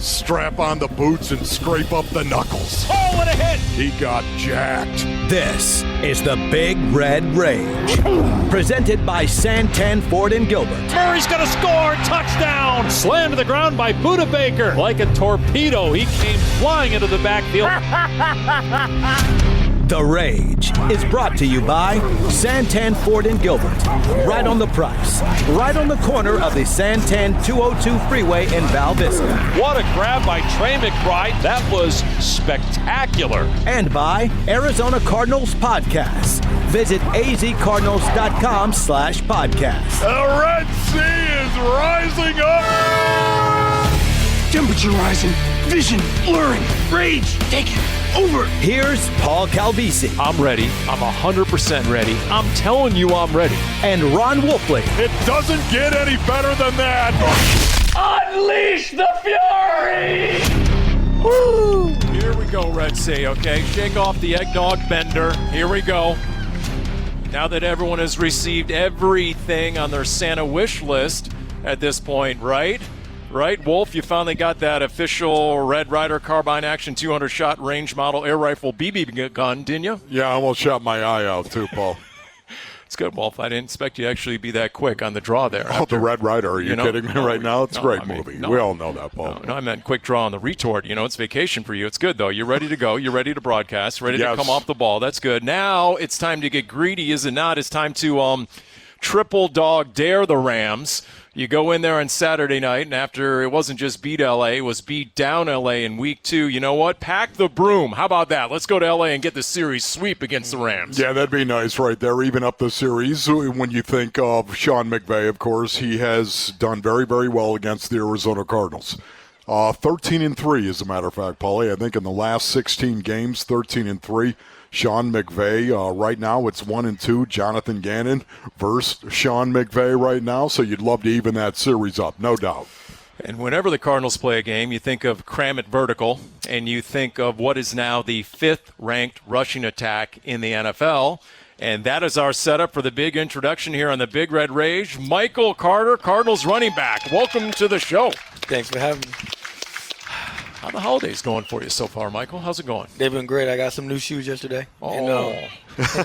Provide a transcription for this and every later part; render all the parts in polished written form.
Strap on the boots and scrape up the knuckles. Oh, what a hit! He got jacked. This is the Big Red Rage. Presented by Santan, Ford & Gilbert. Murray's going to score. Touchdown. Slammed to the ground by Buda Baker. Like a torpedo, he came flying into the backfield. The Rage is brought to you by Santan, Ford & Gilbert. Right on the price. Right on the corner of the Santan 202 freeway in Val Vista. What a grab by Trey McBride. That was spectacular. And by Arizona Cardinals Podcasts. Visit azcardinals.com/podcast. The Red Sea is rising up. Temperature rising, vision blurring, rage taking over. Here's Paul Calvisi. I'm ready. I'm 100% ready. I'm telling you I'm ready. And Ron Wolfley. It doesn't get any better than that. Unleash the fury! Woo! Here we go, Red Sea, okay? Shake off the eggnog bender. Here we go. Now that everyone has received everything on their Santa wish list at this point, right? Right, Wolf, you finally got that official Red Ryder Carbine Action 200-shot range model air rifle BB gun, didn't you? Yeah, I almost shot my eye out too, Paul. It's good, Wolf. I didn't expect you to actually be that quick on the draw there. The Red Ryder. Are you kidding me right now? It's a great I mean, movie. We all know that, Paul. No, I meant quick draw on the retort. It's vacation for you. It's good, though. You're ready to go. You're ready to broadcast, ready to come off the ball. That's good. Now it's time to get greedy, is it not? It's time to triple dog dare the Rams. You go in there on Saturday night, and after it wasn't just beat L.A., it was beat down L.A. in week 2. You know what? Pack the broom. How about that? Let's go to L.A. and get the series sweep against the Rams. Yeah, that'd be nice right there. Even up the series. When you think of Sean McVay, of course, he has done very, very well against the Arizona Cardinals. 13-3, as a matter of fact, Paulie. I think in the last 16 games, 13-3. Sean McVay, right now it's 1-2. Jonathan Gannon versus Sean McVay right now, so you'd love to even that series up, no doubt. And whenever the Cardinals play a game, you think of cram it vertical, and you think of what is now the 5th-ranked rushing attack in the NFL. And that is our setup for the big introduction here on the Big Red Rage. Michael Carter, Cardinals running back. Welcome to the show. Thanks for having me. How are the holidays going for you so far, Michael? How's it going? They've been great. I got some new shoes yesterday. Oh. And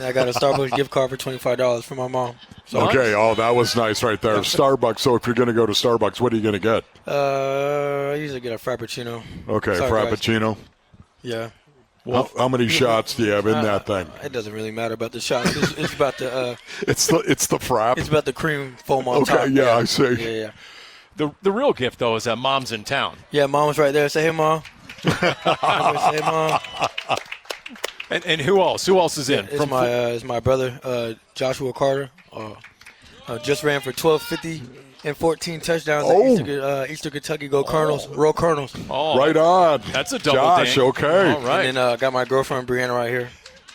I got a Starbucks gift card for $25 for my mom. So okay, that was nice right there. Starbucks, so if you're going to go to Starbucks, what are you going to get? I usually get a Frappuccino. Okay, sorry, Frappuccino. Guys. Yeah. Well, how many shots do you have in that thing? It doesn't really matter about the shots. It's about the it's the frap. It's about the cream foam on top. Okay, yeah, I see. Yeah. The real gift, though, is that Mom's in town. Yeah, Mom's right there. Say, hey, Mom. Say, hey, Mom. And who else? Who else is in? It's my brother, Joshua Carter. Just ran for 1,250 and 14 touchdowns at Eastern Kentucky. Go Colonels. Roll Colonels. Oh, right on. That's a double Josh, ding. okay. All right. And then I got my girlfriend, Brianna, right here.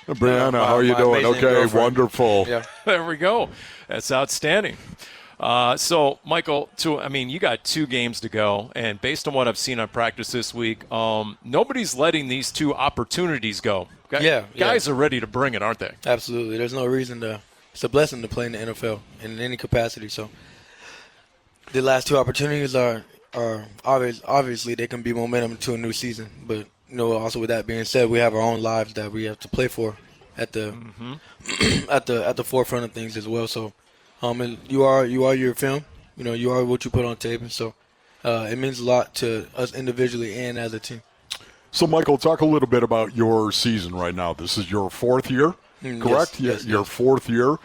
Brianna, how are you doing? Okay, girlfriend. Wonderful. Yeah. There we go. That's outstanding. So, Michael, you got 2 games to go, and based on what I've seen on practice this week, nobody's letting these 2 opportunities go. Guys are ready to bring it, aren't they? Absolutely. There's no reason to. It's a blessing to play in the NFL in any capacity. So, the last 2 opportunities are obviously they can be momentum to a new season. But also with that being said, we have our own lives that we have to play for at the at the forefront of things as well. So. You are your film. You are what you put on tape, and so it means a lot to us individually and as a team. So, Michael, talk a little bit about your season right now. This is your 4th year, correct? Yes, your 4th year.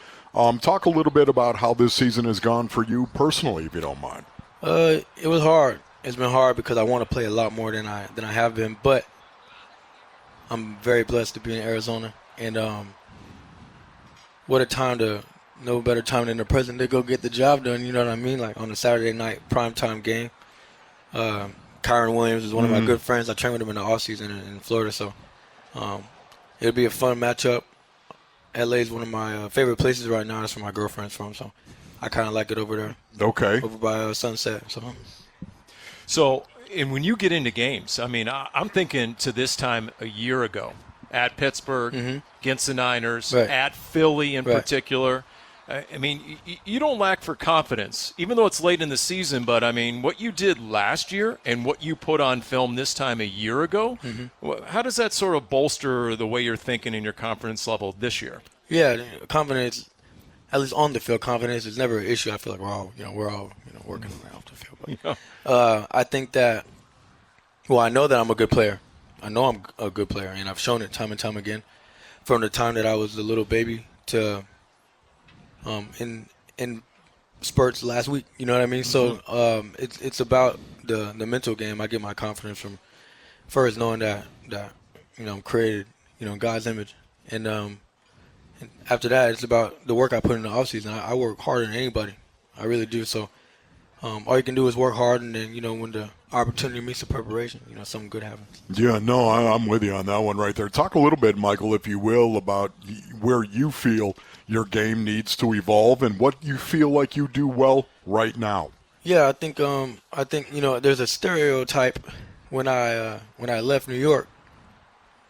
Talk a little bit about how this season has gone for you personally, if you don't mind. It was hard. It's been hard because I want to play a lot more than I have been, but I'm very blessed to be in Arizona, and what a time to. No better time than the present to go get the job done, you know what I mean? Like on a Saturday night primetime game. Kiren Williams is one of my good friends. I trained with him in the offseason in Florida, so it'll be a fun matchup. LA is one of my favorite places right now. That's where my girlfriend's from, so I kind of like it over there. Okay. Over by Sunset. So, and when you get into games, I'm thinking to this time a year ago at Pittsburgh, against the Niners, at Philly in particular. I mean, you don't lack for confidence, even though it's late in the season. But, I mean, what you did last year and what you put on film this time a year ago, how does that sort of bolster the way you're thinking in your confidence level this year? Yeah, confidence, at least on the field, confidence is never an issue. I feel like we're all working off the field. But I think that, I know that I'm a good player. I know I'm a good player, and I've shown it time and time again from the time that I was a little baby to in spurts last week. You know what I mean? So it's about the mental game. I get my confidence from first knowing that I'm created in God's image, and after that it's about the work I put in the offseason. I work harder than anybody. I really do. So all you can do is work hard, and then when the opportunity meets the preparation, something good happens. Yeah, no, I'm with you on that one right there. Talk a little bit, Michael, if you will, about where you feel your game needs to evolve and what you feel like you do well right now. Yeah, I think there's a stereotype when I left New York.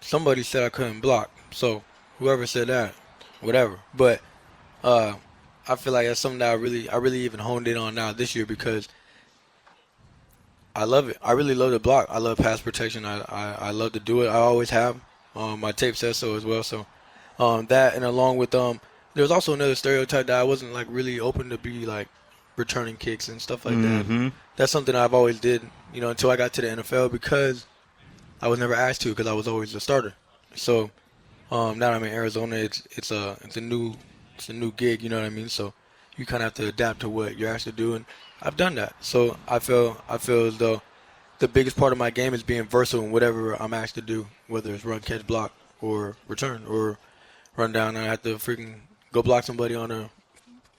Somebody said I couldn't block, so whoever said that, whatever. But I feel like that's something that I really even honed in on now this year, because I love it. I really love to block. I love pass protection. I love to do it. I always have. My tape says so as well. So that, and along with there's also another stereotype that I wasn't like really open to be like returning kicks and stuff like that. That's something I've always did, until I got to the NFL, because I was never asked to, because I was always a starter. So now that I'm in Arizona, it's a new gig. You know what I mean? So you kind of have to adapt to what you're asked to do, and I've done that. So I feel as though the biggest part of my game is being versatile in whatever I'm asked to do, whether it's run, catch, block, or return, or run down and I have to freaking go block somebody on a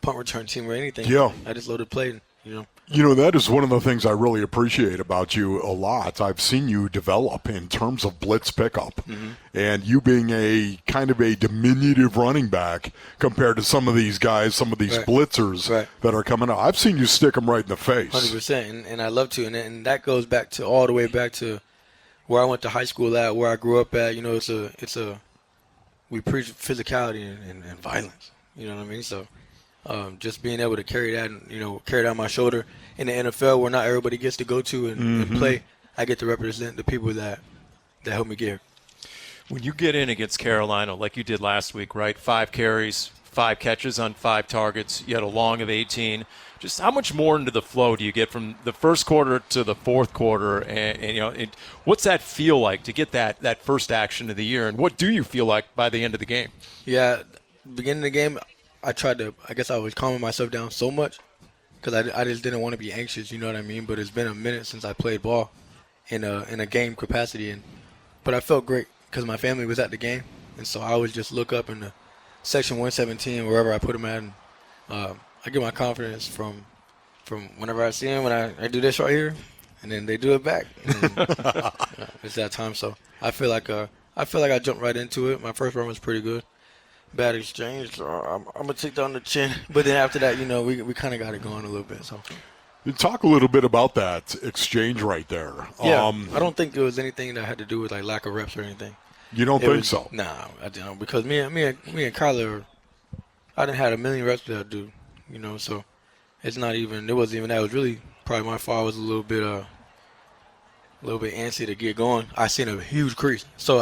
punt return team or anything. Yeah. I just loaded play, that is one of the things I really appreciate about you a lot. I've seen you develop in terms of blitz pickup, and you being a kind of a diminutive running back compared to some of these guys, some of these blitzers that are coming out. I've seen you stick them right in the face. 100%, and I love to, and that goes back to all the way back to where I went to high school at, where I grew up at. We preach physicality and violence. You know what I mean? So just being able to carry that on my shoulder in the NFL, where not everybody gets to go to and play, I get to represent the people that help me get here. When you get in against Carolina, like you did last week, right? 5 carries, 5 catches on 5 targets. You had a long of 18. Just how much more into the flow do you get from the first quarter to the fourth quarter? And what's that feel like to get that first action of the year? And what do you feel like by the end of the game? Yeah, beginning of the game, I was calming myself down so much because I just didn't want to be anxious, you know what I mean? But it's been a minute since I played ball in a game capacity, but I felt great because my family was at the game, and so I would just look up in the section 117, wherever I put them at, and I get my confidence from whenever I see them, when I do this right here, and then they do it back. And, it's that time, so I feel like I jumped right into it. My first run was pretty good. Bad exchange, so I'm gonna take down the chin. But then after that, we kind of got it going a little bit. So talk a little bit about that exchange right there. Yeah, I don't think it was anything that had to do with like lack of reps or anything. You don't think so? Nah, I don't, because me and Kyler, I didn't have a million reps that dude. So it wasn't even that. It was really probably my fault. I was a little bit antsy to get going. I seen a huge crease, so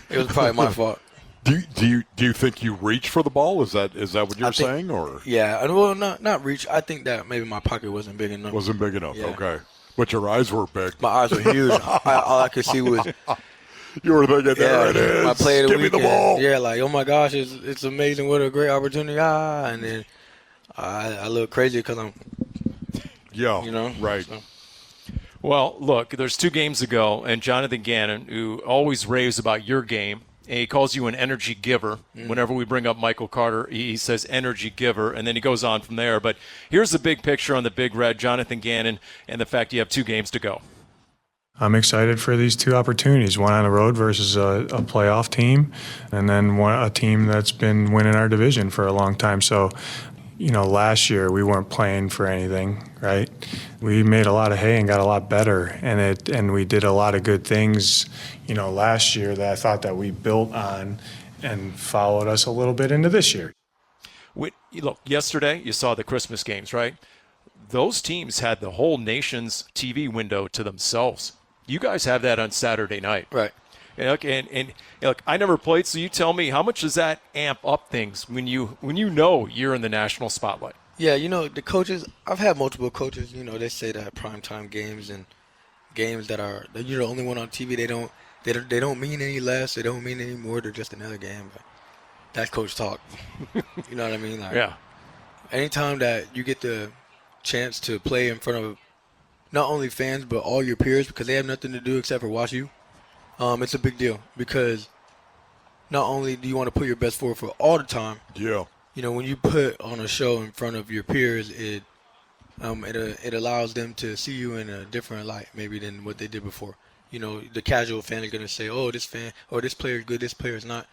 it was probably my fault. Do you think you reach for the ball? Is that what you're saying, or? Yeah, well, not reach. I think that maybe my pocket wasn't big enough. Wasn't big enough. Yeah. Okay, but your eyes were big. My eyes were huge. All I could see was. You were thinking, there it is. My play of the Give me the ball. Yeah, like, oh my gosh, it's amazing. What a great opportunity. And then I look crazy because I'm. Yeah. Right. So. Well, look, there's 2 games ago, and Jonathan Gannon, who always raves about your game. He calls you an energy giver. Whenever we bring up Michael Carter, he says energy giver, and then he goes on from there. But here's the big picture on the Big Red, Jonathan Gannon, and the fact you have 2 games to go. I'm excited for these 2 opportunities, one on the road versus a playoff team, and then a team that's been winning our division for a long time. So, last year we weren't playing for anything, right? We made a lot of hay and got a lot better, and we did a lot of good things, last year that I thought that we built on and followed us a little bit into this year. Look, yesterday you saw the Christmas games, right? Those teams had the whole nation's TV window to themselves. You guys have that on Saturday night. Right. And look, I never played, so you tell me, how much does that amp up things when you know you're in the national spotlight? Yeah, the coaches, I've had multiple coaches, they say that primetime games and games that you're the only one on TV, they don't mean any less, they don't mean any more, they're just another game. But that's coach talk. You know what I mean? Like, yeah. Anytime that you get the chance to play in front of not only fans but all your peers, because they have nothing to do except for watch you, it's a big deal, because not only do you want to put your best forward for all the time. Yeah. When you put on a show in front of your peers, it allows them to see you in a different light maybe than what they did before. The casual fan is going to say, oh, this player is good, this player is not.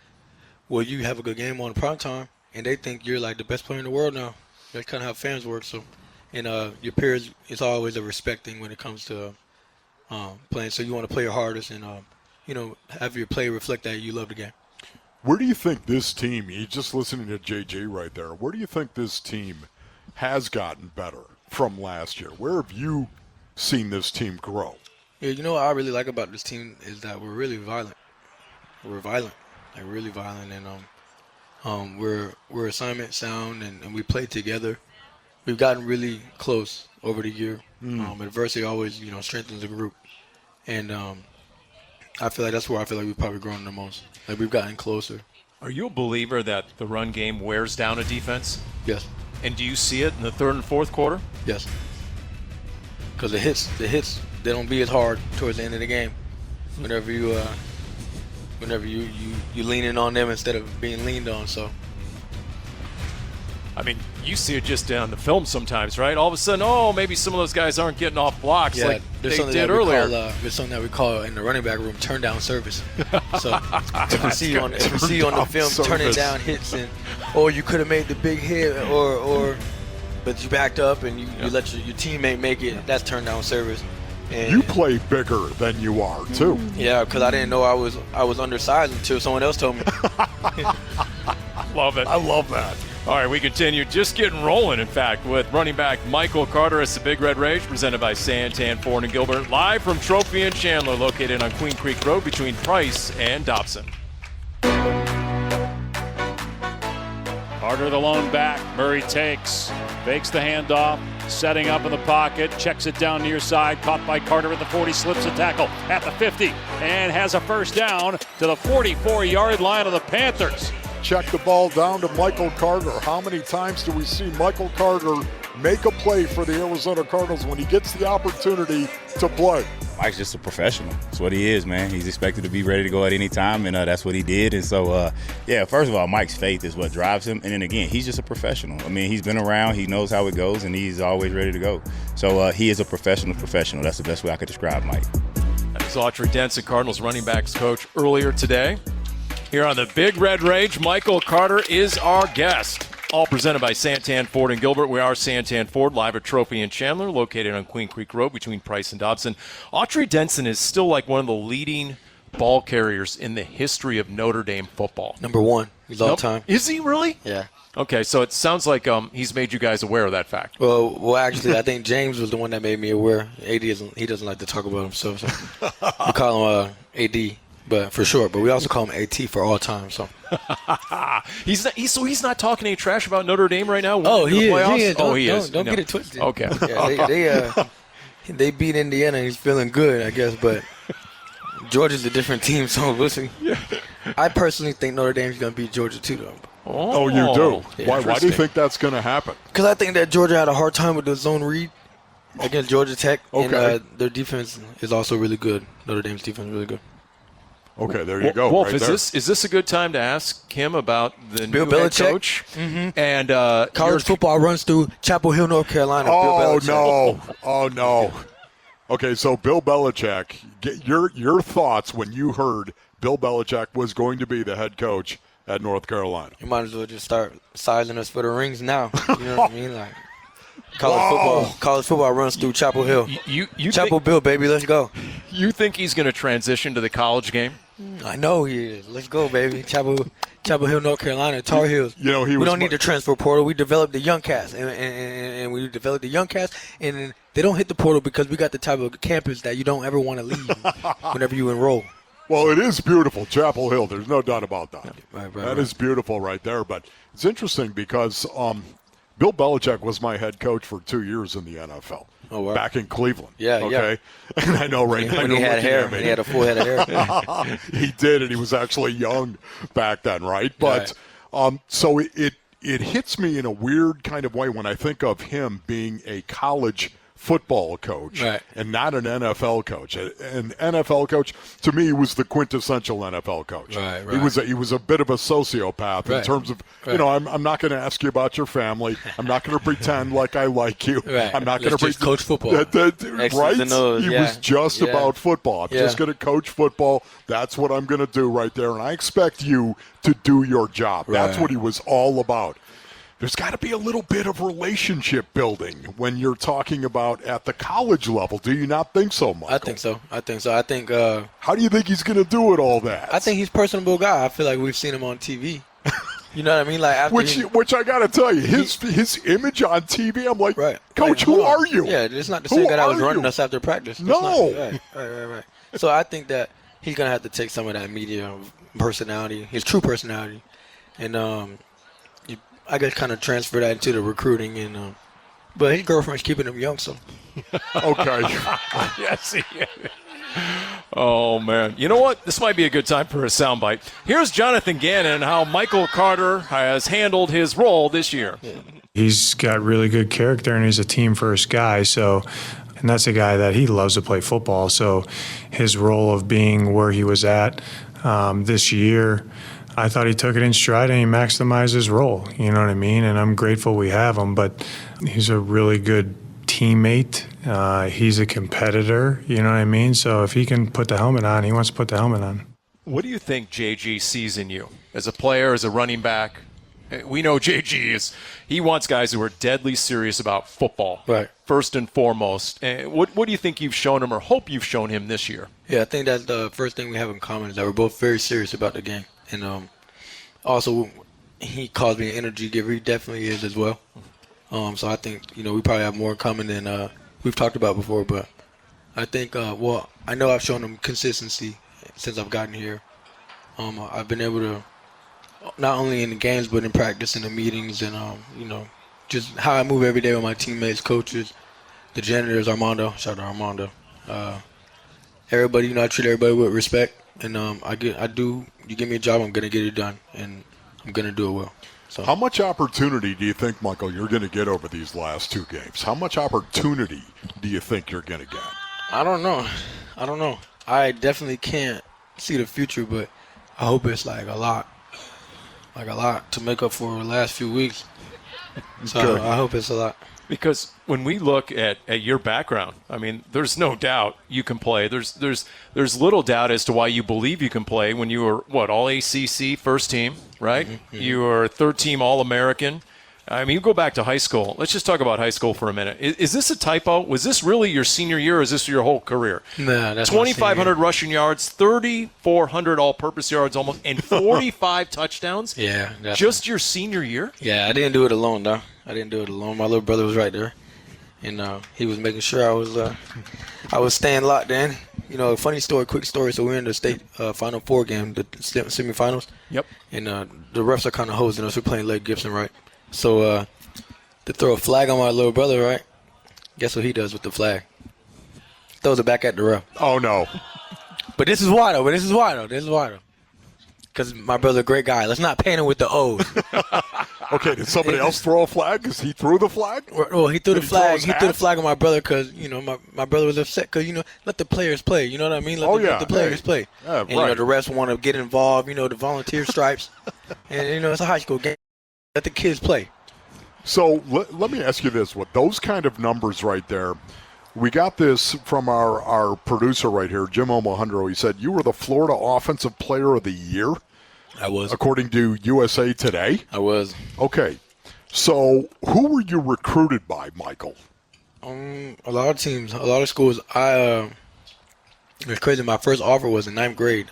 Well, you have a good game on prime time, and they think you're like the best player in the world now. That's kind of how fans work. So, and your peers, it's always a respect thing when it comes to playing. So you want to play your hardest and, have your play reflect that you love the game. Where do you think this team, you just listening to JJ right there, where do you think this team has gotten better from last year? Where have you seen this team grow? Yeah, what I really like about this team is that we're really violent. We're violent, like really violent, and we're assignment sound, and we play together. We've gotten really close over the year. Adversity always, strengthens the group, and I feel like that's where I feel like we've probably grown the most. Like, we've gotten closer. Are you a believer that the run game wears down a defense? Yes. And do you see it in the third and fourth quarter? Yes. Because the hits, they don't be as hard towards the end of the game. Whenever you lean in on them instead of being leaned on. So. I mean, you see it just on the film sometimes, right? All of a sudden, maybe some of those guys aren't getting off blocks like they did earlier. There's something that we call in the running back room turn down service. So if you see on the film turning down hits, or you could have made the big hit, but you backed up and you let your teammate make it. That's turn down service. And you play bigger than you are too. Yeah, because I didn't know I was undersized until someone else told me. Love it. I love that. All right, we continue just getting rolling, in fact, with running back Michael Carter. It's the Big Red Rage, presented by Santan, Ford & Gilbert, live from Trophy and Chandler, located on Queen Creek Road between Price and Dobson. Carter, the lone back. Murray takes, fakes the handoff, setting up in the pocket, checks it down near side, caught by Carter at the 40, slips a tackle at the 50, and has a first down to the 44-yard line of the Panthers. Check the ball down to Michael Carter. How many times do we see Michael Carter make a play for the Arizona Cardinals when he gets the opportunity to play? Mike's just a professional. That's what he is, man. He's expected to be ready to go at any time, and that's what he did. And so, first of all, Mike's faith is what drives him. And then again, he's just a professional. I mean, he's been around. He knows how it goes, and he's always ready to go. So he is a professional. That's the best way I could describe Mike. That was Autry Denson, Cardinals running backs coach, earlier today. Here on the Big Red Rage, Michael Carter is our guest. All presented by Santan, Ford & Gilbert. We are Santan Ford, live at Trophy and Chandler, located on Queen Creek Road between Price and Dobson. Autry Denson is still like one of the leading ball carriers in the history of Notre Dame football. Number one. He's all time. Is he really? Yeah. Okay, so it sounds like he's made you guys aware of that fact. Well, actually, I think James was the one that made me aware. AD doesn't like to talk about himself, so we call him AD. But for short, but we also call him AT for all time. So he's not talking any trash about Notre Dame right now. He is. He is. Don't get it twisted. Okay. Yeah, they beat Indiana. He's feeling good, I guess. But Georgia's a different team, so we'll see. Yeah. I personally think Notre Dame's going to beat Georgia too, though. Oh, you do? Yeah. Why do you think that's going to happen? Because I think that Georgia had a hard time with the zone read against Georgia Tech. Okay. And their defense is also really good. Notre Dame's defense is really good. Okay, there you go. Wolf, right is this a good time to ask him about the Bill new head Belichick? coach? Mm-hmm. And college football runs through Chapel Hill, North Carolina. Oh, Bill no. Oh, no. Okay, so Bill Belichick, get your thoughts when you heard Bill Belichick was going to be the head coach at North Carolina. You might as well just start sizing us for the rings now. You know what I mean? Like college football runs through Chapel Hill. You Chapel Bill, baby, let's go. You think he's going to transition to the college game? I know he is. Let's go, baby. Chapel Hill, North Carolina, Tar Heels. You know, we don't need the transfer portal. We developed the young cast, and we developed the young cast, and they don't hit the portal because we got the type of campus that you don't ever want to leave whenever you enroll. Well, it is beautiful, Chapel Hill. There's no doubt about that. Right. That is beautiful right there. But it's interesting because Bill Belichick was my head coach for 2 years in the NFL. Oh, wow. Back in Cleveland. Yeah, okay. yeah. And I know right now. When he had hair, he had a full head of hair. He did, and he was actually young back then, right? But so it hits me in a weird kind of way when I think of him being a college football coach and not an NFL coach. An NFL coach, to me, was the quintessential NFL coach. Right. He was a bit of a sociopath in terms of, I'm not going to ask you about your family. I'm not going to pretend like I like you. Right. I'm not going to just coach football. Right? He was just about football. I'm just going to coach football. That's what I'm going to do right there. And I expect you to do your job. That's what he was all about. There's got to be a little bit of relationship building when you're talking about at the college level. Do you not think so, Michael? I think so. I think. How do you think he's going to do with all that? I think he's a personable guy. I feel like we've seen him on TV. You know what I mean? Like after which I got to tell you, his image on TV, I'm like, Coach, who are you? Yeah, it's not the same guy that was running us after practice. No. Right. So I think that he's going to have to take some of that media personality, his true personality, and I guess kind of transfer that into the recruiting, and but his girlfriend's keeping him young, so. Okay. Yes, he is. Oh, man. You know what? This might be a good time for a soundbite. Here's Jonathan Gannon and how Michael Carter has handled his role this year. He's got really good character, and he's a team-first guy, and that's a guy that he loves to play football. So his role of being where he was at this year, I thought he took it in stride and he maximized his role. You know what I mean? And I'm grateful we have him, but he's a really good teammate. He's a competitor. You know what I mean? So if he can put the helmet on, he wants to put the helmet on. What do you think JG sees in you as a player, as a running back? We know JG he wants guys who are deadly serious about football, right? First and foremost. What do you think you've shown him or hope you've shown him this year? Yeah, I think that's the first thing we have in common is that we're both very serious about the game. And also, he calls me an energy giver. He definitely is as well. So I think, we probably have more in common than we've talked about before. But I think, I know I've shown him consistency since I've gotten here. I've been able to, not only in the games, but in practice, in the meetings, and, just how I move every day with my teammates, coaches, the janitors, Armando. Shout out to Armando. Everybody, I treat everybody with respect. And you give me a job, I'm going to get it done, and I'm going to do it well. So, how much opportunity do you think, Michael, you're going to get over these last two games? How much opportunity do you think you're going to get? I don't know. I definitely can't see the future, but I hope it's like a lot to make up for the last few weeks. So I hope it's a lot. Because when we look at your background, I mean, there's no doubt you can play. There's little doubt as to why you believe you can play when you were, all ACC first team, right? Mm-hmm. You were third team All-American. I mean, you go back to high school. Let's just talk about high school for a minute. Is this a typo? Was this really your senior year, or is this your whole career? No, that's 2,500 rushing yards, 3,400 all-purpose yards almost, and 45 touchdowns? Yeah. Definitely. Just your senior year? Yeah, I didn't do it alone, though. My little brother was right there, and he was making sure I was staying locked in. Quick story. So we're in the state Final Four game, the semifinals. Yep. And the refs are kind of hosing us. We're playing Lake Gibson, right? So to throw a flag on my little brother, right? Guess what he does with the flag? Throws it back at the ref. Oh, no. But this is why, though. Because my brother's a great guy. Let's not paint him with the O's. Okay, did somebody else throw a flag because he threw the flag? Well, he threw the flag. He threw the flag on my brother because, my brother was upset because, let the players play. You know what I mean? Let the players play. Yeah, and, the refs want to get involved, the volunteer stripes. And, it's a high school game. Let the kids play. So let me ask you this. With those kind of numbers right there, we got this from our producer right here, Jim Omohundro. He said, you were the Florida Offensive Player of the Year? I was. According to USA Today? I was. Okay. So who were you recruited by, Michael? A lot of teams, a lot of schools. It was crazy. My first offer was in 9th grade.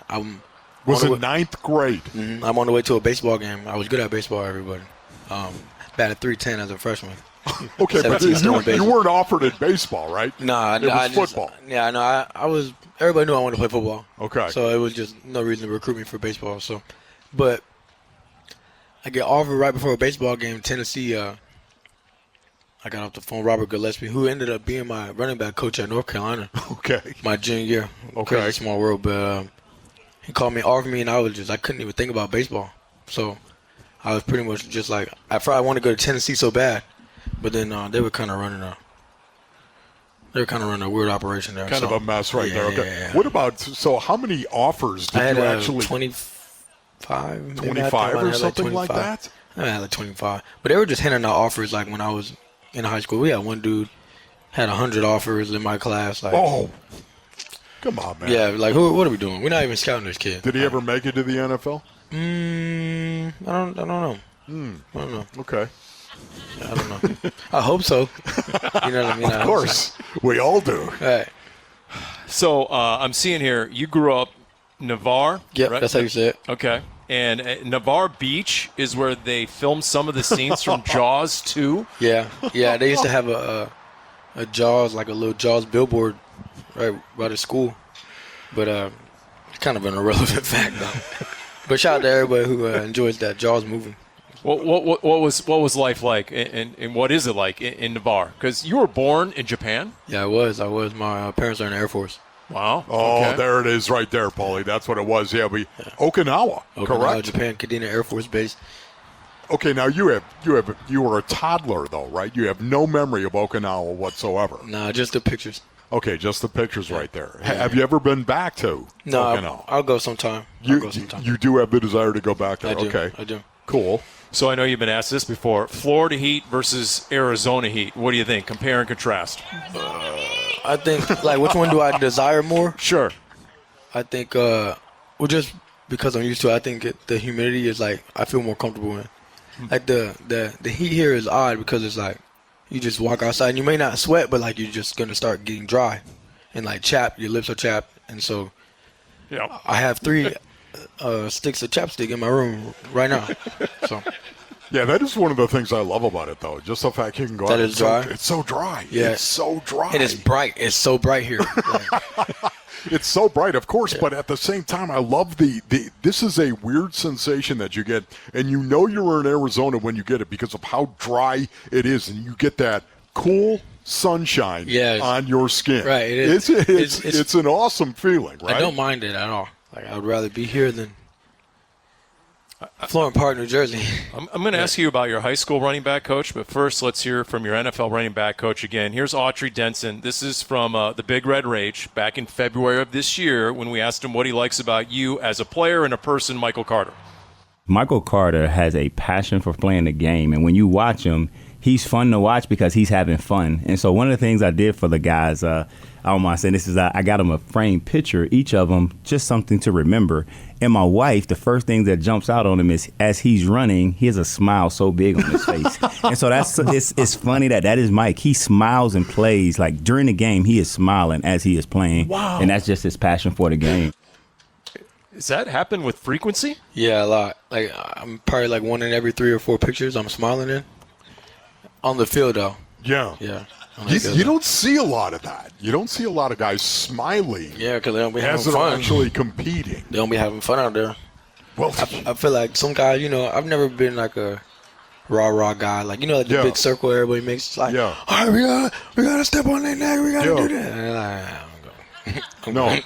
Was in ninth grade. I'm on the way to a baseball game. I was good at baseball, everybody. Batted .310 as a freshman. Okay, but you weren't offered at baseball, right? Nah, it was football. I was. Everybody knew I wanted to play football. Okay. So it was just no reason to recruit me for baseball. So, but I get offered right before a baseball game in Tennessee. I got off the phone Robert Gillespie, who ended up being my running back coach at North Carolina. Okay. My junior year. Okay. Crazy small world, but he called me, offered me, and I couldn't even think about baseball. So I was pretty much just like, at first I wanted to go to Tennessee so bad, but then they were kind of running a weird operation there. Kind of a mess right there. Okay. Yeah. What about, so how many offers did you actually? 25. 25 or something like that? I had like 25. But they were just handing out offers like when I was in high school. We had one dude had 100 offers in my class. Like, oh, come on, man. Yeah, like what are we doing? We're not even scouting this kid. Did he ever make it to the NFL? I don't know. I don't know. Okay. I don't know. I hope so. You know what I mean? Of course. We all do. Right. So I'm seeing here, you grew up Navarre. Yep, right? that's how you say it. Okay. And Navarre Beach is where they filmed some of the scenes from Jaws 2. Yeah. They used to have a Jaws, like a little Jaws billboard right at school. But it's kind of an irrelevant fact, though. But shout out to everybody who enjoys that Jaws movie. What was life like, and what is it like in Navarre? Because you were born in Japan. Yeah, I was. My parents are in the Air Force. Wow. Oh, okay. There it is right there, Paulie. That's what it was. Yeah, Okinawa, correct? Japan, Kadena Air Force Base. Okay, now you were a toddler though, right? You have no memory of Okinawa whatsoever. Nah, just the pictures. Okay, just the pictures right there. Yeah. Have you ever been back to Okinawa? I'll go sometime. You do have the desire to go back there. I do. Cool. So I know you've been asked this before. Florida Heat versus Arizona Heat. What do you think? Compare and contrast. I think, like, which one do I desire more? Sure. I think, just because I'm used to it, I think the humidity is, like, I feel more comfortable in. Like, the heat here is odd because it's, like, you just walk outside and you may not sweat, but, like, you're just going to start getting dry and, like, chapped. Your lips are chapped. And so I have 3 sticks of chapstick in my room right now. So. Yeah, that is one of the things I love about it, though. Just the fact you can go out. It's dry. It's so dry. Yeah. It's so dry. And it's bright. It's so bright here. It's so bright, of course, but at the same time, I love this is a weird sensation that you get, and you know you're in Arizona when you get it because of how dry it is, and you get that cool sunshine on your skin. Right, it is. It's an awesome feeling, right? I don't mind it at all. Like, I would rather be here than Florham Park, New Jersey. I'm going to ask you about your high school running back coach, but first let's hear from your NFL running back coach again. Here's Autry Denson. This is from the Big Red Rage back in February of this year when we asked him what he likes about you as a player and a person, Michael Carter. Michael Carter has a passion for playing the game, and when you watch him, he's fun to watch because he's having fun. And so one of the things I did for the guys, I don't mind saying this, is I got them a framed picture, each of them, just something to remember. And my wife, the first thing that jumps out on him is as he's running, he has a smile so big on his face. And so it's funny that is Mike. He smiles and plays. Like during the game, he is smiling as he is playing. Wow. And that's just his passion for the game. Does that happen with frequency? Yeah, a lot. Like, I'm probably like 1 in every 3 or 4 pictures I'm smiling in. On the field, though. Yeah. Yeah. You don't see a lot of that. You don't see a lot of guys smiling. Yeah, because they don't be having as they're fun. actually competing. They don't be having fun out there. Well, I feel like some guys, I've never been like a rah guy. Like, like the big circle everybody makes. It's like, all right, we gotta step on their neck. We gotta do that. And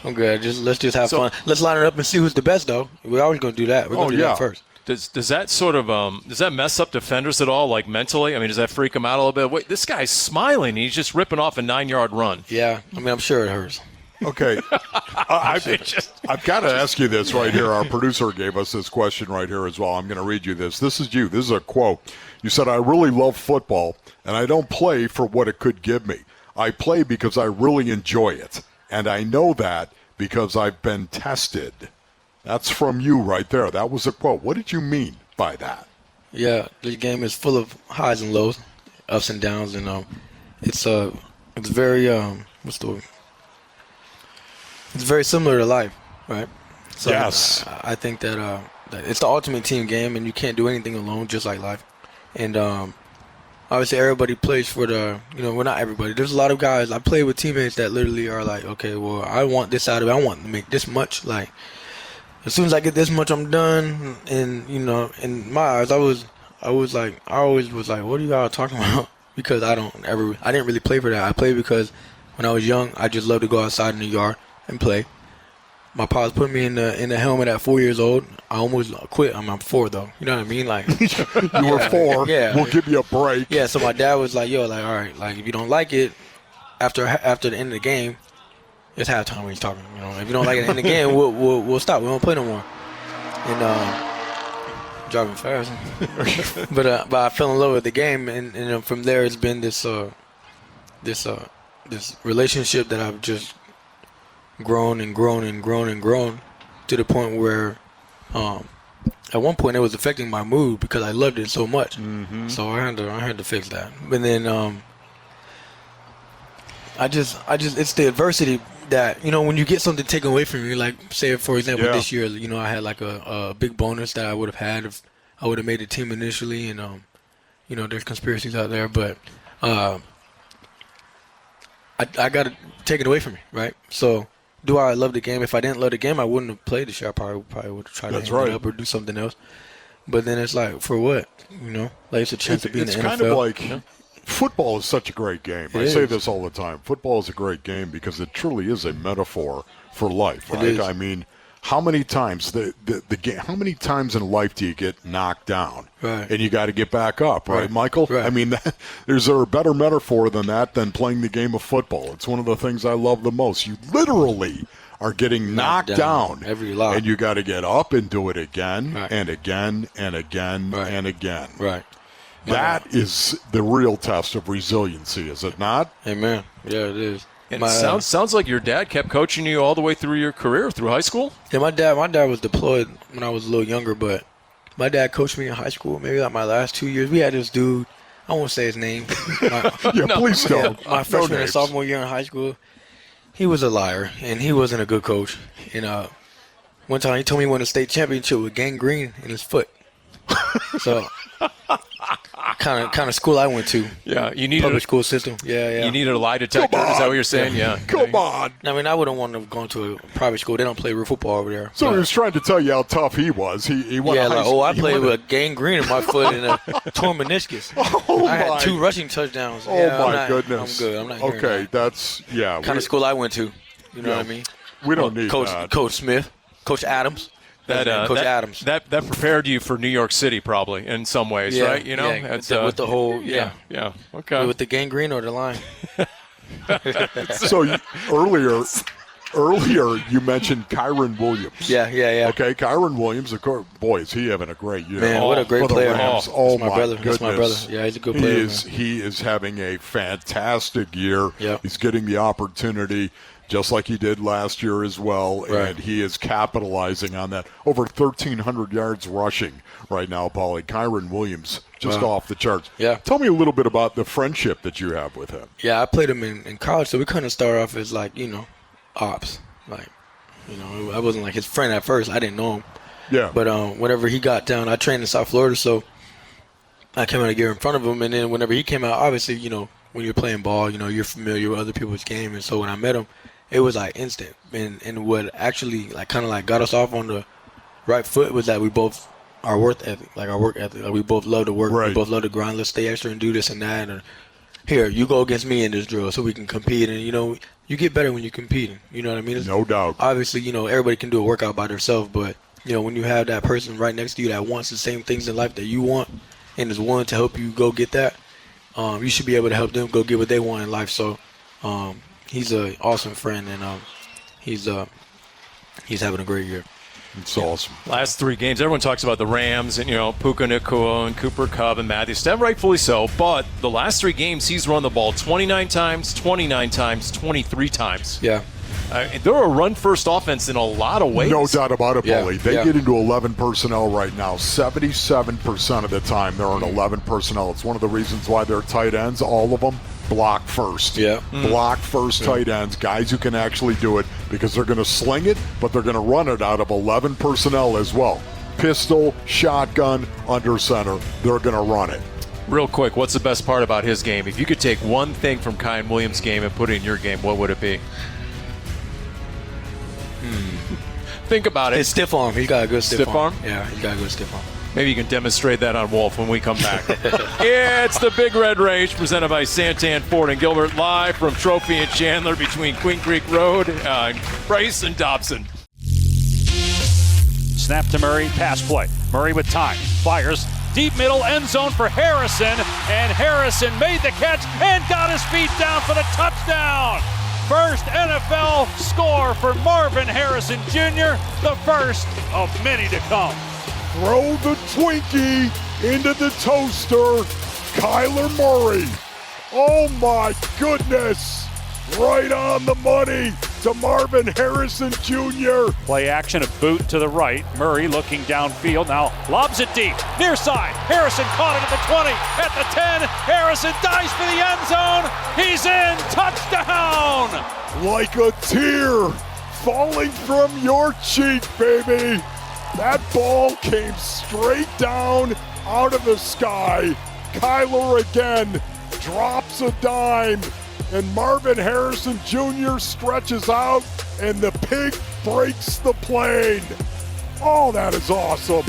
I'm good. Let's just have fun. Let's line it up and see who's the best, though. We're always gonna do that. We're gonna do that first. Does that sort of does that mess up defenders at all, like mentally? I mean, does that freak them out a little bit? Wait, this guy's smiling. He's just ripping off a 9-yard run. Yeah, I mean, I'm sure it hurts. Okay. I've got to ask you this right here. Our producer gave us this question right here as well. I'm going to read you this. This is you. This is a quote. You said, I really love football, and I don't play for what it could give me. I play because I really enjoy it, and I know that because I've been tested. That's from you right there. That was a quote. What did you mean by that? Yeah, this game is full of highs and lows, ups and downs, and it's very what's the word? It's very similar to life, right? So yes. I think that it's the ultimate team game, and you can't do anything alone, just like life. And obviously, everybody plays for well, not everybody. There's a lot of guys. I play with teammates that literally are like, okay, well, I want this out of it. I want to make this much. Like, as soon as I get this much, I'm done. And, in my eyes, I always was like, what are you guys talking about? Because I didn't really play for that. I played because when I was young, I just loved to go outside in the yard and play. My pops put me in the helmet at 4 years old. I almost quit. I'm 4 though. You know what I mean? Like you were 4. Yeah. We'll give you a break. Yeah. So my dad was like, "Yo, like, all right, like if you don't like it after the end of the game, it's halftime when he's talking. If you don't like it in the game, we'll stop. We won't play no more." And driving fast, but I fell in love with the game, and from there it's been this relationship that I've just grown and grown and grown and grown to the point where at one point it was affecting my mood because I loved it so much. Mm-hmm. So I had to fix that. But then I just it's the adversity that when you get something taken away from you, like say for example this year, I had like a big bonus that I would have had if I would have made the team initially, and there's conspiracies out there, but I got it taken away from me, right? So. Do I love the game? If I didn't love the game, I wouldn't have played this year. I probably would have tried to hang it up or do something else. But then it's like, for what? Like it's a chance to be in the NFL. It's kind of like football is such a great game. I say this all the time. Football is a great game because it truly is a metaphor for life, right? I mean, how many times the game? How many times in life do you get knocked down, right? And you got to get back up, right, Michael? Right. I mean, is there a better metaphor than that than playing the game of football? It's one of the things I love the most. You literally are getting knocked down every lot, and you got to get up and do it again and again and again and again. Right. That is the real test of resiliency, is it not? Amen. Yeah, it is. And it sounds like your dad kept coaching you all the way through your career, through high school? Yeah, my dad was deployed when I was a little younger, but my dad coached me in high school, maybe like my last 2 years. We had this dude, I won't say his name. Please don't. My freshman and sophomore year in high school, he was a liar, and he wasn't a good coach. And one time he told me he won a state championship with gangrene in his foot. So kind of school I went to. Yeah, you needed public school system. Yeah. You needed a lie detector. Is that what you're saying? Yeah. Come on. I mean, I wouldn't want to go to a private school. They don't play real football over there. So he was trying to tell you how tough he was. He went. Yeah, I played with gangrene in my foot and a torn meniscus. I had 2 rushing touchdowns. My goodness. I'm good. I'm not hearing okay, that. That's kind of school I went to. You know what I mean? We don't need that. Coach Smith, Coach Adams. Coach Adams. That prepared you for New York City, probably in some ways, right? With the whole okay. With the gangrene or the line. So earlier you mentioned Kiren Williams. Yeah. Okay, Kiren Williams, of course. Boy, is he having a great year. Man, what a great player! Rams. That's my brother. goodness. That's my brother. Yeah, he's a good player. He is having a fantastic year. Yep. He's getting the opportunity, just like he did last year as well, and he is capitalizing on that. Over 1,300 yards rushing right now, Paulie. Kiren Williams, just off the charts. Yeah. Tell me a little bit about the friendship that you have with him. Yeah, I played him in college, so we kind of started off as ops. I wasn't like his friend at first. I didn't know him. Yeah. But whenever he got down, I trained in South Florida, so I came out a year in front of him, and then whenever he came out, obviously, when you're playing ball, you're familiar with other people's game, and so when I met him, it was like instant. And what actually kind of got us off on the right foot was that we both our work ethic. Like we both love to work. Right. We both love to grind. Let's stay extra and do this and that. And here, you go against me in this drill so we can compete. And you get better when you're competing. You know what I mean? No doubt. Obviously, everybody can do a workout by themselves, but when you have that person right next to you that wants the same things in life that you want and is willing to help you go get that, you should be able to help them go get what they want in life. So he's an awesome friend, and he's having a great year. It's awesome. Last 3 games, everyone talks about the Rams and, Puka Nacua and Cooper Kupp and Matthew Stafford, rightfully so. But the last 3 games, he's run the ball 29 times, 29 times, 23 times. Yeah. They're a run-first offense in a lot of ways. No doubt about it, Paulie. Yeah. They get into 11 personnel right now. 77% of the time they're in 11 personnel. It's one of the reasons why their tight ends, all of them, block first. Yeah. Block first tight ends, guys who can actually do it because they're going to sling it, but they're going to run it out of 11 personnel as well. Pistol, shotgun, under center. They're going to run it. Real quick, what's the best part about his game? If you could take one thing from Kiren Williams' game and put it in your game, what would it be? Think about it. His stiff arm. He's got a good stiff arm. Yeah, he's got a good stiff arm. Maybe you can demonstrate that on Wolf when we come back. It's the Big Red Rage presented by Santan Ford and Gilbert, live from Trophy and Chandler between Queen Creek Road and Price and Dobson. Snap to Murray, pass play. Murray with time, fires, deep middle end zone for Harrison, and Harrison made the catch and got his feet down for the touchdown. First NFL score for Marvin Harrison Jr., the first of many to come. Throw the Twinkie into the toaster. Kyler Murray. Oh my goodness. Right on the money to Marvin Harrison Jr. Play action, a boot to the right. Murray looking downfield, now lobs it deep. Near side, Harrison caught it at the 20, at the 10. Harrison dives for the end zone. He's in, touchdown! Like a tear falling from your cheek, baby. That ball came straight down out of the sky. Kyler again drops a dime. And Marvin Harrison Jr. stretches out, and the pig breaks the plane. Oh, that is awesome.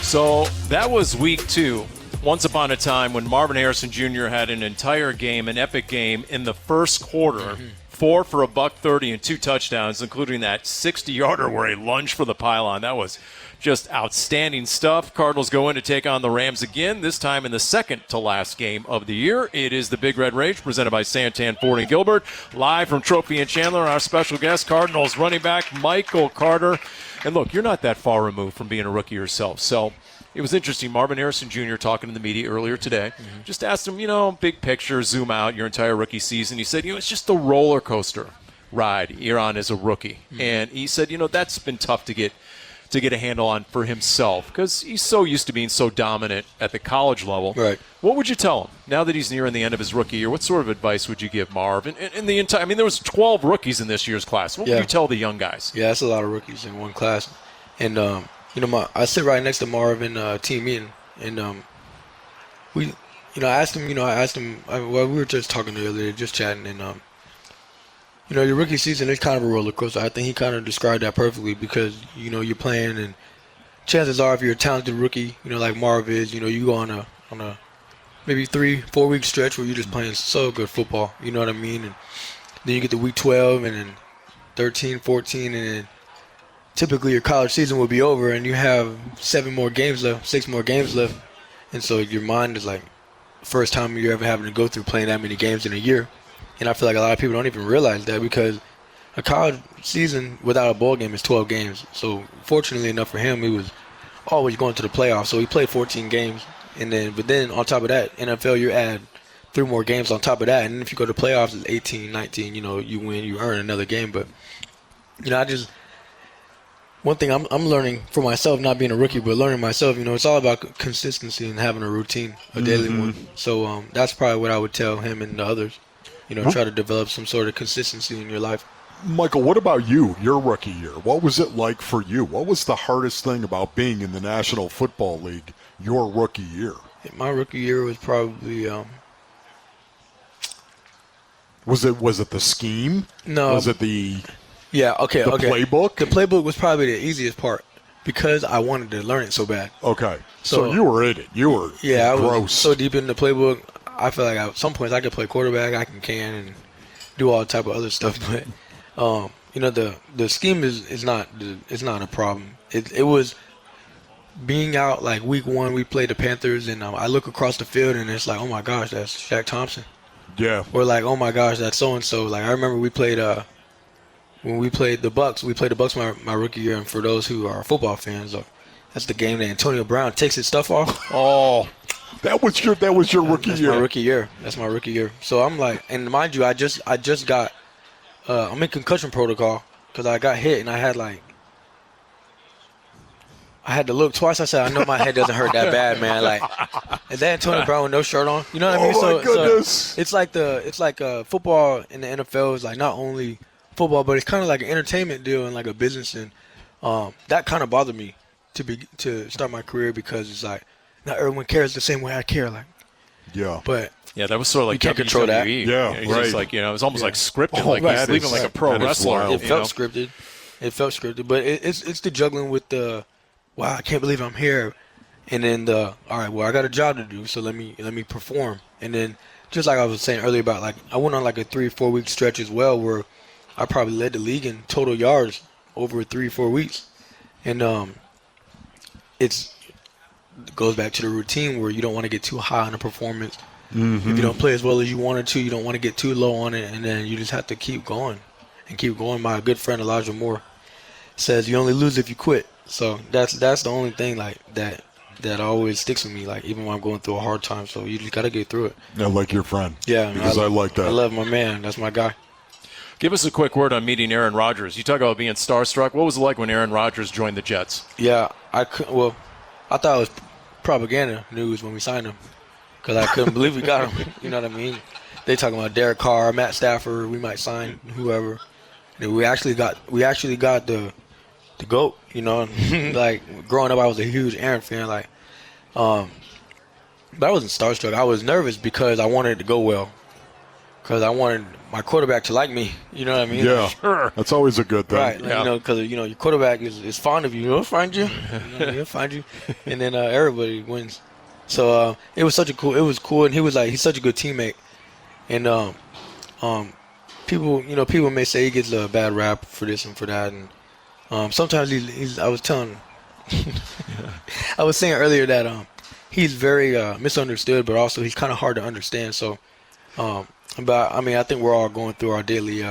So that was week 2. Once upon a time when Marvin Harrison Jr. had an entire game, an epic game in the first quarter. 4 for $130 and 2 touchdowns, including that 60-yarder where he lunged for the pylon. That was just outstanding stuff. Cardinals go in to take on the Rams again, this time in the second to last game of the year. It is the Big Red Rage presented by Santan Ford and Gilbert, live from Trophy and Chandler. Our special guest, Cardinals running back Michael Carter. And look, you're not that far removed from being a rookie yourself, so it was interesting. Marvin Harrison Jr. talking to the media earlier today, just asked him, big picture, zoom out your entire rookie season. He said, it's just a roller coaster ride you're on as a rookie. And he said, that's been tough to get a handle on for himself because he's so used to being so dominant at the college level. Right. What would you tell him now that he's nearing the end of his rookie year? What sort of advice would you give Marv? And the entire, there was 12 rookies in this year's class. What would you tell the young guys? Yeah, that's a lot of rookies in one class. And I sit right next to Marv in team meeting, and I asked him, we were just talking earlier, just chatting, and your rookie season is kind of a roller coaster. I think he kind of described that perfectly because you're playing, and chances are if you're a talented rookie, like Marv is, you go on a maybe 3-4 week stretch where you're just playing so good football. You know what I mean? And then you get to week 12, and then 13, 14, and then typically your college season will be over and you have 6 more games left. And so your mind is like, first time you're ever having to go through playing that many games in a year. And I feel like a lot of people don't even realize that because a college season without a bowl game is 12 games. So fortunately enough for him, he was always going to the playoffs. So he played 14 games. But then on top of that, NFL, you add 3 more games on top of that. And if you go to playoffs, it's 18, 19, you win, you earn another game. But, one thing I'm learning for myself, not being a rookie, but learning myself, it's all about consistency and having a routine, a daily one. So that's probably what I would tell him and the others. Try to develop some sort of consistency in your life. Michael, what about you, your rookie year? What was it like for you? What was the hardest thing about being in the National Football League your rookie year? My rookie year was probably Was it the scheme? No. Was it the playbook? The playbook was probably the easiest part because I wanted to learn it so bad. Okay. So you were in it. You were I gross. was so deep in the playbook. I feel like at some points I could play quarterback, I can and do all type of other stuff. But the scheme is not a problem. It was being out like week 1. We played the Panthers, and I look across the field and it's like, oh my gosh, that's Shaq Thompson. Yeah. Or like, oh my gosh, that's so and so. Like I remember we played when we played the Bucks. We played the Bucks my rookie year, and for those who are football fans, that's the game that Antonio Brown takes his stuff off. Oh. That was your rookie year. My rookie year. That's my rookie year. So I'm like, and mind you, I just got I'm in concussion protocol because I got hit and I had like I had to look twice. I said, I know my head doesn't hurt that bad, man. Like, is that Antonio Brown with no shirt on? You know what I mean? Oh, my goodness. So it's like football in the NFL is like not only football, but it's kind of like an entertainment deal and like a business. And that kind of bothered me to start my career because it's like not everyone cares the same way I care. Like, yeah, but yeah, that was sort of like you can't control that. Yeah, it's right. just like it was almost like scripted. Oh, like right. he's leaving like a pro wrestler. wild. It felt scripted. It felt scripted, but it's the juggling with the, wow, I can't believe I'm here, and then all right, well, I got a job to do, so let me perform, and then just like I was saying earlier about like I went on like a 3 or 4 week stretch as well where I probably led the league in total yards over 3 or 4 weeks, and it goes back to the routine where you don't want to get too high on a performance. Mm-hmm. If you don't play as well as you wanted to, you don't want to get too low on it, and then you just have to keep going. And keep going. My good friend Elijah Moore says you only lose if you quit. So that's the only thing like that always sticks with me. Like even when I'm going through a hard time, so you just gotta get through it. Yeah, like your friend. Yeah, because I like that. I love my man. That's my guy. Give us a quick word on meeting Aaron Rodgers. You talk about being starstruck. What was it like when Aaron Rodgers joined the Jets? Yeah, I thought it was propaganda news when we signed him because I couldn't believe we got him. You know what I mean? They talking about Derek Carr, Matt Stafford. We might sign whoever. And we actually got the GOAT, you know. Like growing up, I was a huge Aaron fan. Like, but I wasn't starstruck. I was nervous because I wanted it to go well, because I wanted my quarterback to like me. You know what I mean? Yeah, sure. That's always a good thing. Right. Like, you know, because your quarterback is fond of you. He'll find you. He'll find you, and then everybody wins. So it was cool, and he's such a good teammate, and People may say he gets a bad rap for this and for that, and sometimes I was saying earlier that he's very misunderstood, but also he's kind of hard to understand. So, I think we're all going through our daily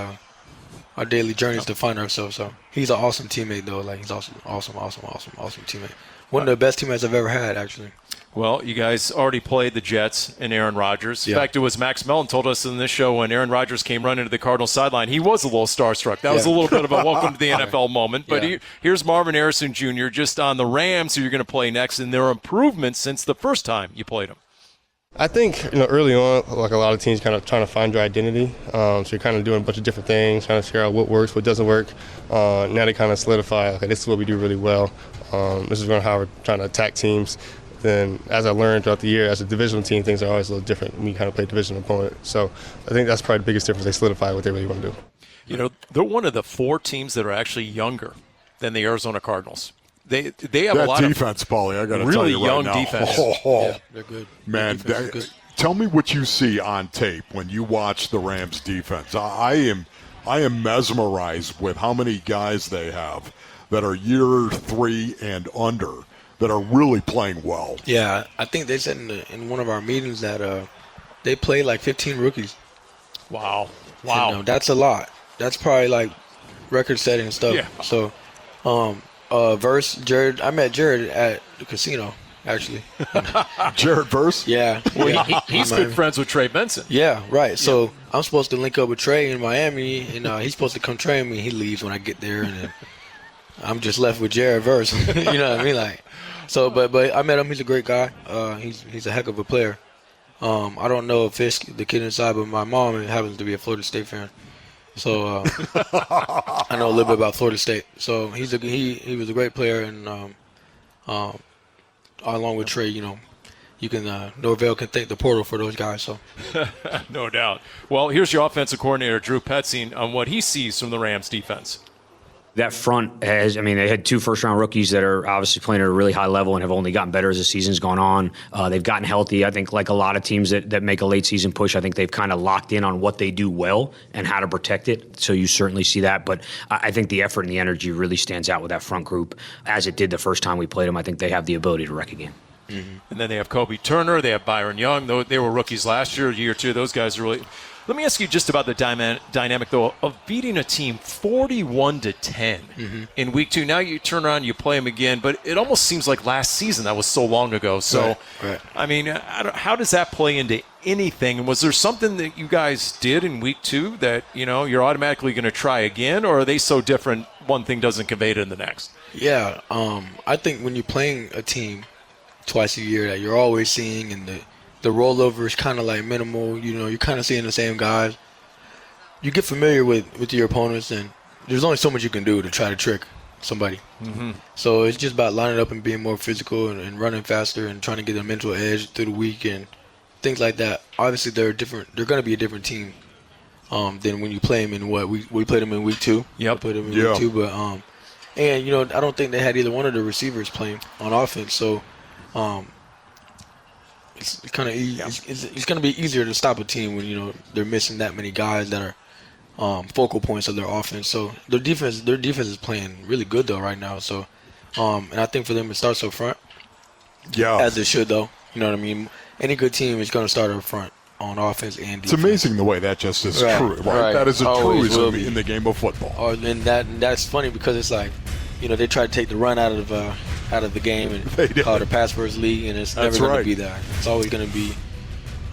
journeys to find ourselves. So he's an awesome teammate, though. Like he's awesome teammate. One of the best teammates I've ever had, actually. Well, you guys already played the Jets and Aaron Rodgers. In Yeah. fact, it was Max Mellon told us in this show when Aaron Rodgers came running to the Cardinals sideline, he was a little starstruck. That was a little bit of a welcome to the NFL moment. But here's Marvin Harrison Jr. just on the Rams, who you're going to play next, and their improvements since the first time you played them. I think, early on, like a lot of teams, kind of trying to find your identity. So you're kind of doing a bunch of different things, trying to figure out what works, what doesn't work. Now they kind of solidify, okay, this is what we do really well. This is how we're trying to attack teams. Then as I learned throughout the year, as a divisional team, things are always a little different when you kind of play divisional opponent. So I think that's probably the biggest difference. They solidify what they really want to do. They're one of the 4 teams that are actually younger than the Arizona Cardinals. They have a lot defense, Paulie, I got to really tell you right young now. defense. Yeah, they're good. Man, good. Tell me what you see on tape when you watch the Rams defense. I am mesmerized with how many guys they have that are year 3 and under that are really playing well. Yeah, I think they said in one of our meetings that they play like 15 rookies. Wow. And, that's a lot. That's probably like record-setting stuff. Yeah. So, Jared, I met Jared at the casino, actually. Jared Verse? Yeah. Well, he's good friends with Trey Benson. Yeah, right. So I'm supposed to link up with Trey in Miami, and he's supposed to come train me. He leaves when I get there, and then I'm just left with Jared Verse. You know what I mean? Like, so, but I met him. He's a great guy. He's a heck of a player. I don't know Fisk, the kid inside, but my mom happens to be a Florida State fan. So I know a little bit about Florida State. So he was a great player, and along with Trey, you can Norvell can thank the portal for those guys. So No doubt. Well, here's your offensive coordinator, Drew Petzing, on what he sees from the Rams defense. That front they had 2 first-round rookies that are obviously playing at a really high level and have only gotten better as the season's gone on. They've gotten healthy. I think like a lot of teams that make a late-season push, I think they've kind of locked in on what they do well and how to protect it. So you certainly see that. But I think the effort and the energy really stands out with that front group, as it did the first time we played them. I think they have the ability to wreck again. Mm-hmm. And then they have Kobe Turner. They have Byron Young. They were rookies last year 2. Those guys are really – let me ask you just about the dynamic, though, of beating a team 41-10 in week 2. Now you turn around, you play them again, but it almost seems like last season. That was so long ago. So, right. I mean, how does that play into anything? And was there something that you guys did in week 2 that, you're automatically going to try again, or are they so different one thing doesn't convey to the next? Yeah, I think when you're playing a team twice a year that you're always seeing, and the rollover is kind of like minimal, you're kind of seeing the same guys. You get familiar with your opponents, and there's only so much you can do to try to trick somebody. Mm-hmm. So it's just about lining up and being more physical and running faster and trying to get a mental edge through the week and things like that. Obviously, they're different. They're going to be a different team than when you play them in we played them in week 2. Yep. Played them in week 2, but and I don't think they had either one of the receivers playing on offense. So it's kind of it's going to be easier to stop a team when they're missing that many guys that are focal points of their offense. So their defense is playing really good though right now. So and I think for them it starts up front. Yeah. As it should though. You know what I mean? Any good team is going to start up front on offense and defense. It's amazing the way that just is true. Right? That is a truism in the game of football. And that's funny because it's like, they try to take the run out of the game and call it a pass first league, and it's never going to be that. It's always going to be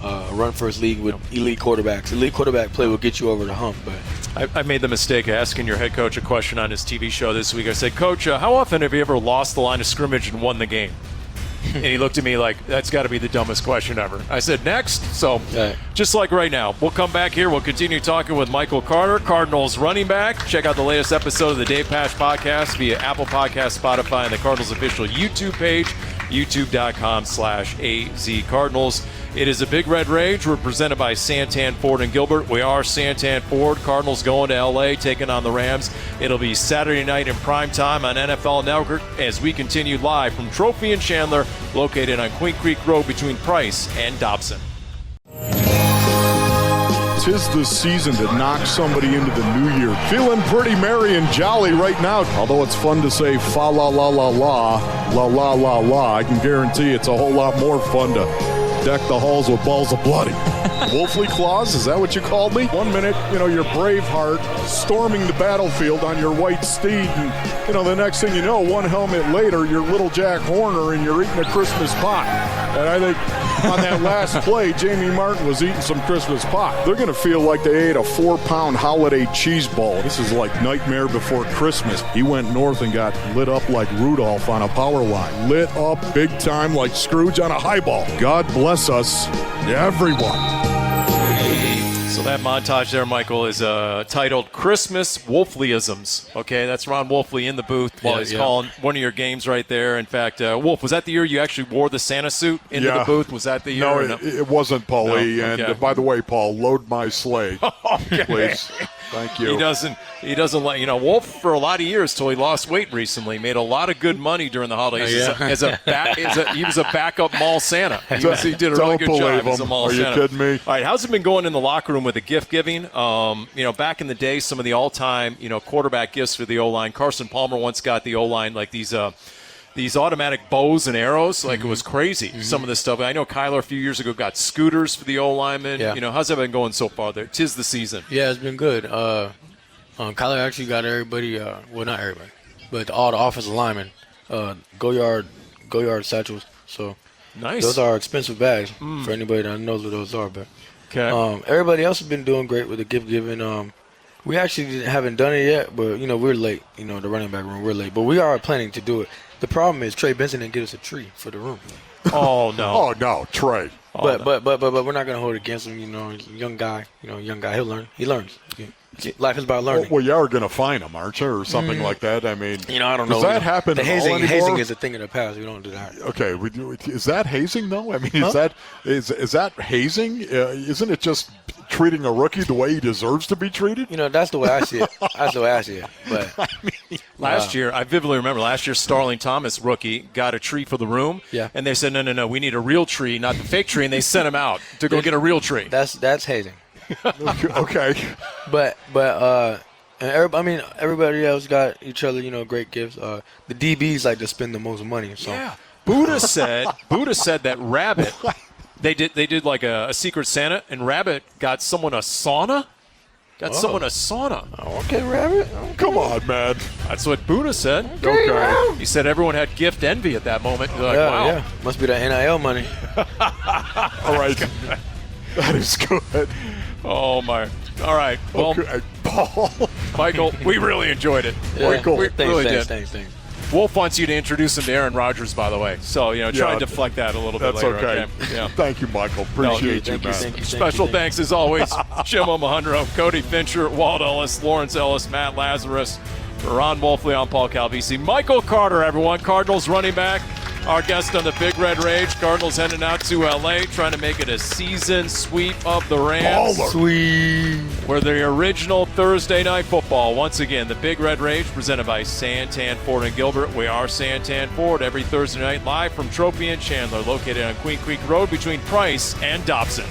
a run first league with elite quarterbacks. Elite quarterback play will get you over the hump. But I made the mistake of asking your head coach a question on his TV show this week. I said, Coach, how often have you ever lost the line of scrimmage and won the game? And he looked at me like, that's got to be the dumbest question ever. I said, next. So just like right now, we'll come back here. We'll continue talking with Michael Carter, Cardinals running back. Check out the latest episode of the Dave Pasch Podcast via Apple Podcasts, Spotify, and the Cardinals official YouTube page, youtube.com/AZ Cardinals. It is a Big Red Rage. We're presented by Santan Ford and Gilbert. We are Santan Ford. Cardinals going to L.A., taking on the Rams. It'll be Saturday night in prime time on NFL Network as we continue live from Trophy and Chandler, located on Queen Creek Road between Price and Dobson. 'Tis the season to knock somebody into the new year. Feeling pretty merry and jolly right now. Although it's fun to say fa la la la la, la la la la, I can guarantee it's a whole lot more fun to deck the halls with balls of bloody. Wolfley claws, is that what you called me? 1 minute, you're Braveheart storming the battlefield on your white steed, and, the next thing you know, one helmet later, you're Little Jack Horner and you're eating a Christmas pie. And I think on that last play, Jamie Martin was eating some Christmas pie. They're going to feel like they ate a 4-pound holiday cheese ball. This is like Nightmare Before Christmas. He went north and got lit up like Rudolph on a power line. Lit up big time like Scrooge on a highball. God bless us, everyone. So that montage there, Michael, is titled Christmas Wolfleyisms. Okay, that's Ron Wolfley in the booth while he's calling one of your games right there. In fact, Wolf, was that the year you actually wore the Santa suit into the booth? Was that the year? No, it wasn't, Paulie. No? Okay. And by the way, Paul, load my sleigh, please. Thank you. He doesn't let Wolf for a lot of years till he lost weight recently made a lot of good money during the holidays. He was a backup mall Santa. He did a really good job as a mall Santa. Are you kidding me? All right, how's it been going in the locker room with the gift giving? Back in the day, some of the all-time quarterback gifts for the O-line. Carson Palmer once got the O-line like these automatic bows and arrows, like it was crazy. Mm-hmm. Some of this stuff. I know Kyler a few years ago got scooters for the O-linemen. Yeah. How's that been going so far there? 'Tis the season. Yeah, it's been good. Kyler actually got everybody, well, not everybody, but all the offensive linemen, go yard satchels. So nice. Those are expensive bags for anybody that knows what those are. But everybody else has been doing great with the gift giving. We actually haven't done it yet, but we're late. The running back room, we're late, but we are planning to do it. The problem is Trey Benson didn't get us a tree for the room. Oh no! Oh no, Trey. But we're not gonna hold it against him. Young guy. He'll learn. He learns. Life is about learning. Well, you are gonna fine him, aren't you, or something like that? I mean, I don't know. Does that happen? The hazing is a thing of the past. We don't do that. Okay, is that hazing though? I mean, is that hazing? Isn't it just treating a rookie the way he deserves to be treated? That's the way I see it. But last year, I vividly remember last year, Starling Thomas, rookie, got a tree for the room. Yeah. And they said, no, we need a real tree, not the fake tree, and they sent him out to go get a real tree. That's hazing. Okay. But everybody else got each other, great gifts. The DBs like to spend the most money. So. Yeah. Buddha said that Rabbit. They did like a Secret Santa, and Rabbit got someone a sauna. Oh, okay, Rabbit. Okay. Come on, man. That's what Buddha said. Okay. He said everyone had gift envy at that moment. Like, wow. Yeah. Must be that NIL money. All right. That is good. Oh, my. All right. Well, okay. call. Michael, we really enjoyed it. Michael. We really did. Thanks. Wolf wants you to introduce him to Aaron Rodgers, by the way. So, try and deflect that a little bit That's later. okay. Yeah. Thank you, Michael. Appreciate you, man. Thank you. Special thanks, as always, Jim O'Mahundro, Cody Fincher, Walt Ellis, Lawrence Ellis, Matt Lazarus, Ron Wolfley, I'm Paul Calvisi. Michael Carter, everyone, Cardinals running back, our guest on the Big Red Rage. Cardinals heading out to L.A., trying to make it a season sweep of the Rams. Baller. Sweet. We're the original Thursday Night Football. Once again, the Big Red Rage presented by Santan Ford and Gilbert. We are Santan Ford every Thursday night live from Trophy and Chandler, located on Queen Creek Road between Price and Dobson.